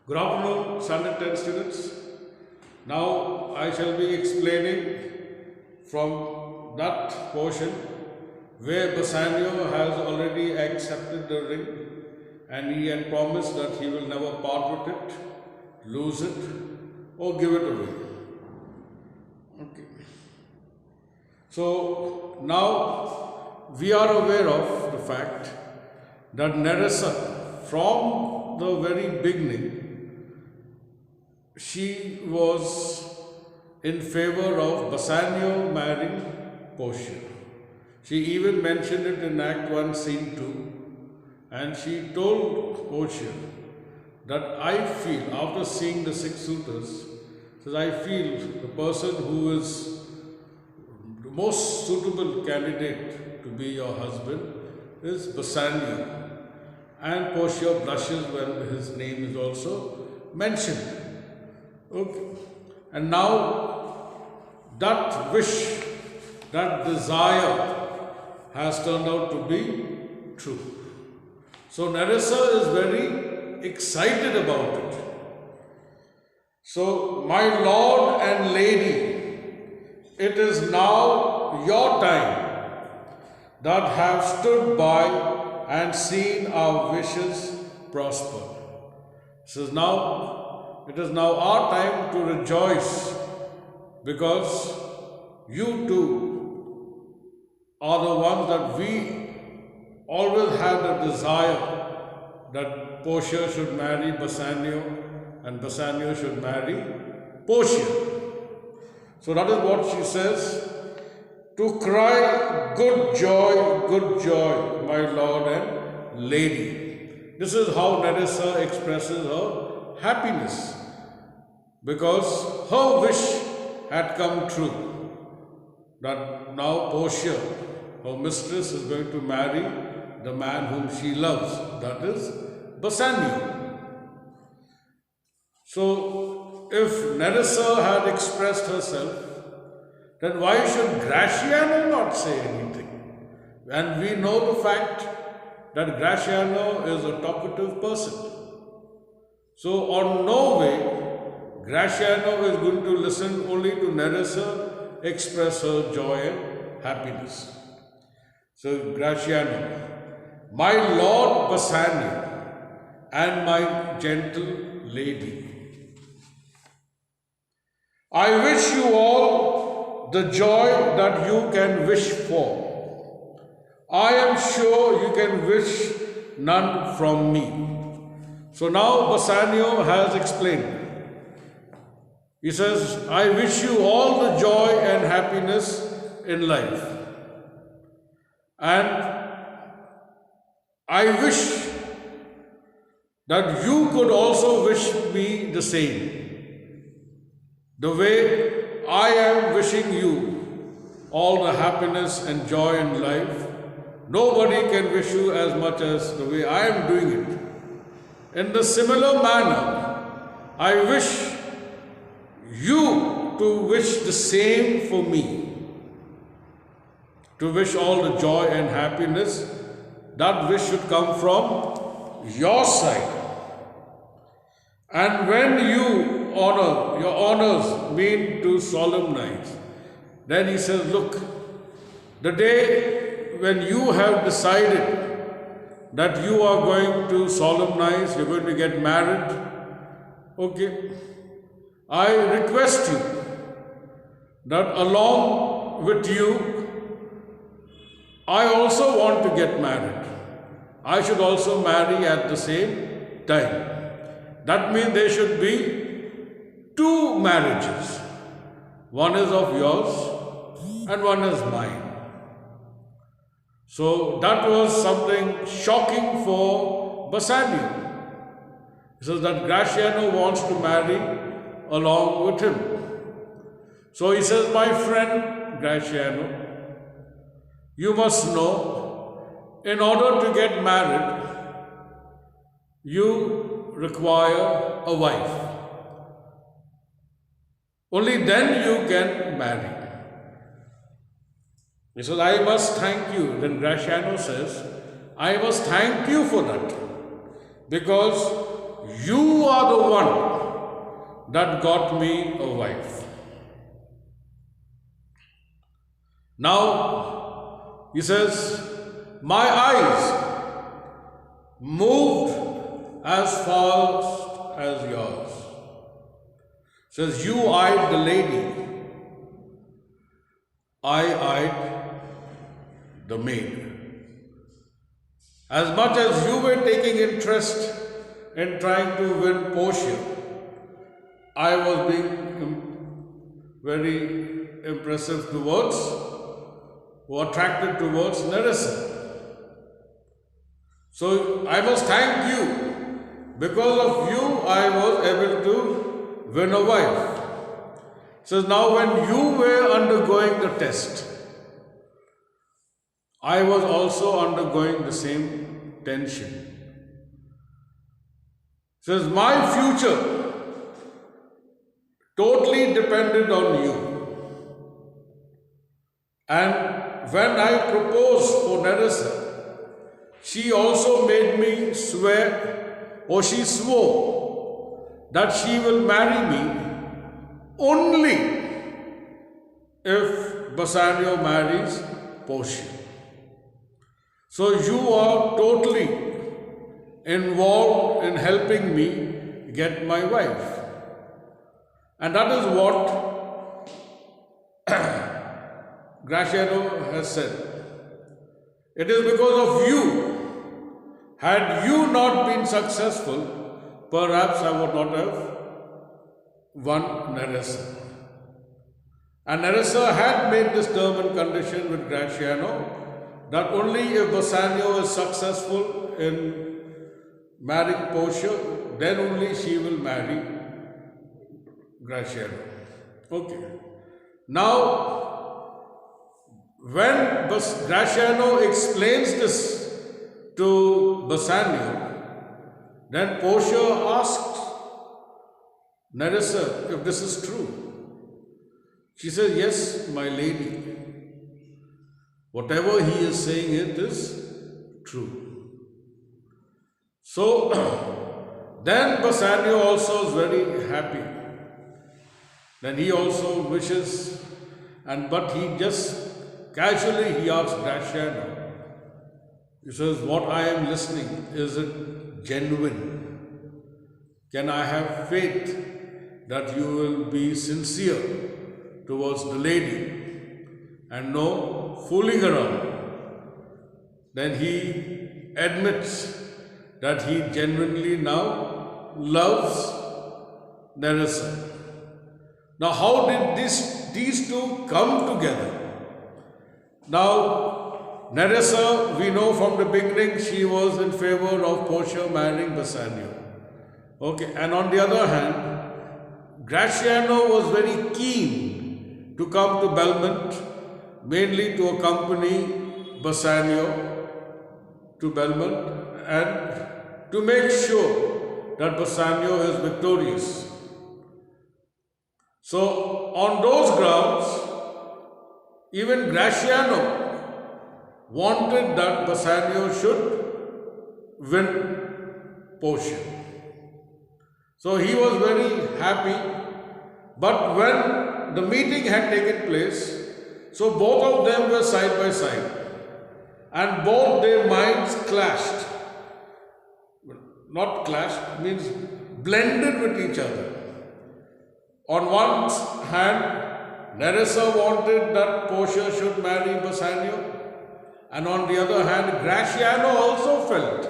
Good afternoon, Standard 10 students. Now I shall be explaining from that portion where Bassanio has already accepted the ring and he had promised that he will never part with it, lose it, or give it away. Okay. So now we are aware of the fact that Nerissa, from the very beginning, she was in favor of Bassanio marrying Portia. She even mentioned it in Act 1, Scene 2, and she told Portia that I feel, after seeing the six suitors, says I feel the person who is the most suitable candidate to be your husband is Bassanio. And Portia blushes when his name is also mentioned. Okay. And now that wish, that desire has turned out to be true. So Nerissa is very excited about it. So, my lord and lady, it is now your time that have stood by and seen our wishes prosper. It is now our time to rejoice because you two are the ones that we always had a desire that Portia should marry Bassanio and Bassanio should marry Portia. So that is what she says, to cry good joy, my lord and lady. This is how Nerissa expresses her happiness, because her wish had come true, that now Portia, her mistress, is going to marry the man whom she loves, that is Bassanio. So, if Nerissa had expressed herself, then why should Gratiano not say anything? And we know the fact that Gratiano is a talkative person. So, on no way, Gratiano is going to listen only to Nerissa express her joy and happiness. So, Gratiano, my lord Bassanio and my gentle lady, I wish you all the joy that you can wish for. I am sure you can wish none from me. So now Bassanio has explained. He says, I wish you all the joy and happiness in life. And I wish that you could also wish me the same. The way I am wishing you all the happiness and joy in life, nobody can wish you as much as the way I am doing it. In the similar manner, I wish you to wish the same for me, to wish all the joy and happiness. That wish should come from your side. And when you honor, your honors mean to solemnize, then he says, look, the day when you have decided that you are going to solemnize, you're going to get married, okay, I request you that along with you, I also want to get married. I should also marry at the same time. That means there should be two marriages. One is of yours and one is mine. So that was something shocking for Bassanio. He says that Gratiano wants to marry along with him. So he says, my friend Gratiano, you must know, in order to get married, you require a wife. Only then you can marry. He says, I must thank you. Then Gratiano says, I must thank you for that, because you are the one that got me a wife. Now, he says, my eyes moved as fast as yours. Says, you eyed the lady, I eyed the maid. As much as you were taking interest in trying to win Portia, I was being very impressive towards, or attracted towards Nerissa. So I must thank you. Because of you, I was able to win a wife. So now when you were undergoing the test, I was also undergoing the same tension. Says, my future totally depended on you. And when I proposed for Nerissa, she also made me swear, or she swore, that she will marry me only if Bassanio marries Portia. So you are totally involved in helping me get my wife. And that is what Gratiano has said. It is because of you. Had you not been successful, perhaps I would not have won Nerissa. And Nerissa had made this term and condition with Gratiano that only if Bassanio is successful in marrying Portia, then only she will marry Gratiano. Okay. Now, when Gratiano explains this to Bassanio, then Portia asked Nerissa if this is true. She says, yes, my lady. Whatever he is saying, it is true. So, then Bassanio also is very happy. Then he also wishes, but he just casually he asks Gratiano. He says, what I am listening, is it genuine? Can I have faith that you will be sincere towards the lady and no fooling around? Then he admits that he genuinely now loves Nerissa. Now, how did these two come together? Now, Nerissa, we know from the beginning, she was in favor of Portia marrying Bassanio. Okay, and on the other hand, Gratiano was very keen to come to Belmont, mainly to accompany Bassanio to Belmont and to make sure that Bassanio is victorious. So, on those grounds, even Gratiano wanted that Bassanio should win Portia. So, he was very happy. But when the meeting had taken place, so both of them were side by side and both their minds clashed. Not clashed, means blended with each other. On one hand, Nerissa wanted that Portia should marry Bassanio, and on the other hand, Gratiano also felt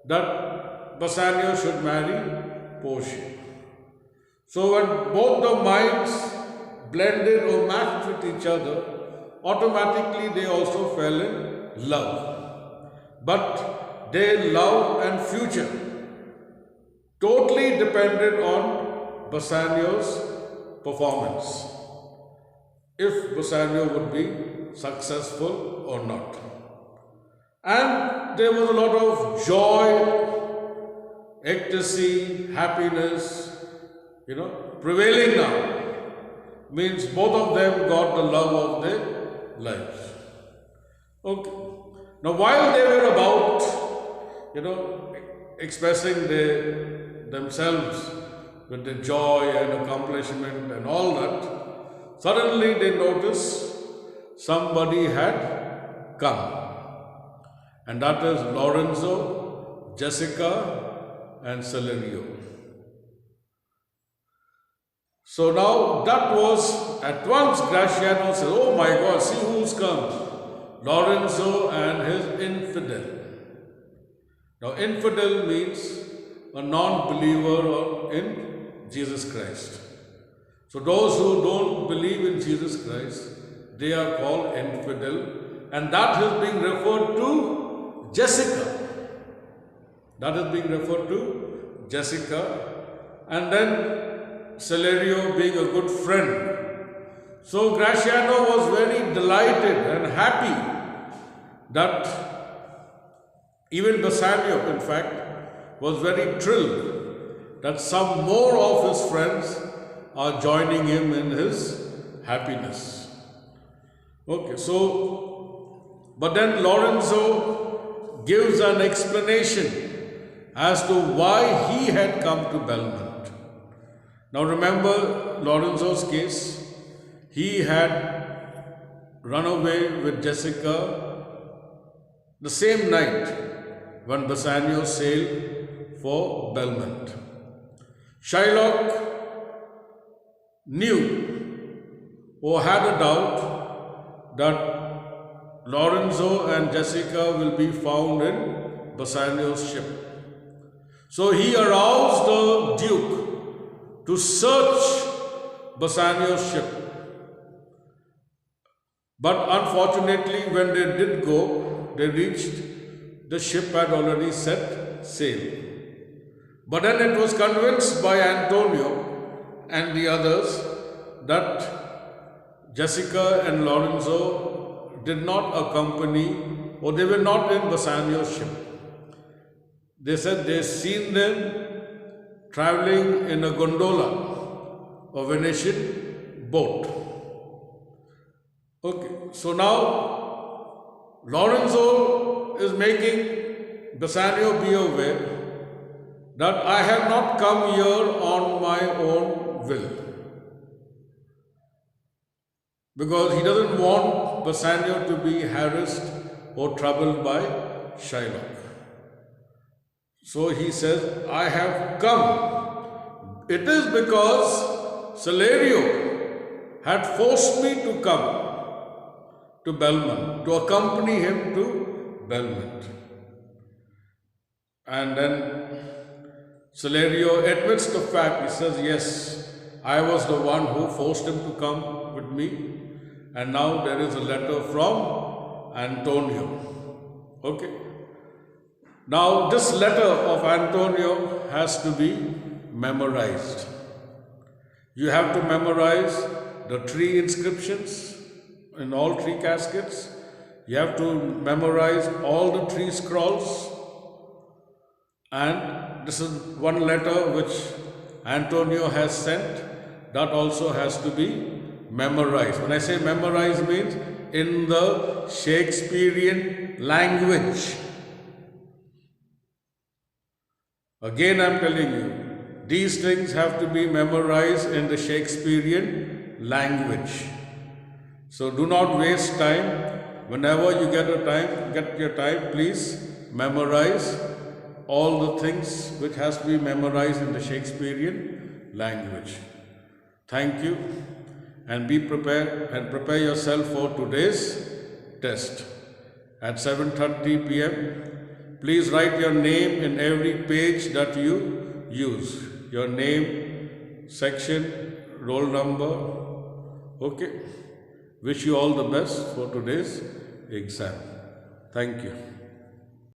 that Bassanio should marry Portia. So when both the minds blended or matched with each other, automatically they also fell in love. But their love and future totally depended on Bassanio's performance, if Bassanio would be successful or not. And there was a lot of joy, ecstasy, happiness, prevailing now. Means both of them got the love of their lives. Okay. Now while they were about, expressing themselves with the joy and accomplishment and all that, suddenly they notice somebody had come. And that is Lorenzo, Jessica, and Celerio. So now that was at once Graciano said, "Oh my God, see who's come. Lorenzo and his infidel." Now, infidel means a non-believer in Jesus Christ. So those who don't believe in Jesus Christ, they are called infidel, and that is being referred to Jessica. That is being referred to Jessica, and then Celerio being a good friend. So Graciano was very delighted and happy that even Bassanio, in fact, was very thrilled that some more of his friends are joining him in his happiness. Okay, so, but then Lorenzo gives an explanation as to why he had come to Belmont. Now remember Lorenzo's case. He had run away with Jessica the same night when Bassanio sailed for Belmont. Shylock knew or had a doubt that Lorenzo and Jessica will be found in Bassanio's ship. So he aroused the Duke to search Bassanio's ship. But unfortunately, when they did go, they reached, the ship had already set sail. But then it was convinced by Antonio and the others that Jessica and Lorenzo did not accompany, or they were not in Bassanio's ship. They said they seen them traveling in a gondola, a Venetian boat. Okay, so now Lorenzo is making Bassanio be aware that I have not come here on my own will, because he doesn't want Bassanio to be harassed or troubled by Shylock. So he says, I have come. It is because Celerio had forced me to come to Belmont, to accompany him to Belmont. And then Celerio admits the fact. He says, yes, I was the one who forced him to come with me, and now there is a letter from Antonio. Okay. Now this letter of Antonio has to be memorized. You have to memorize the 3 inscriptions in all 3 caskets. You have to memorize all the 3 scrolls. And this is one letter which Antonio has sent, that also has to be memorized. When I say memorize, means in the Shakespearean language. Again, I am telling you, these things have to be memorized in the Shakespearean language. So do not waste time. Whenever you get your time, please memorize all the things which has to be memorized in the Shakespearean language. Thank you, and be prepared and prepare yourself for today's test at 7:30 p.m. Please write your name in every page that you use. Your name, section, roll number. Okay. Wish you all the best for today's exam. Thank you.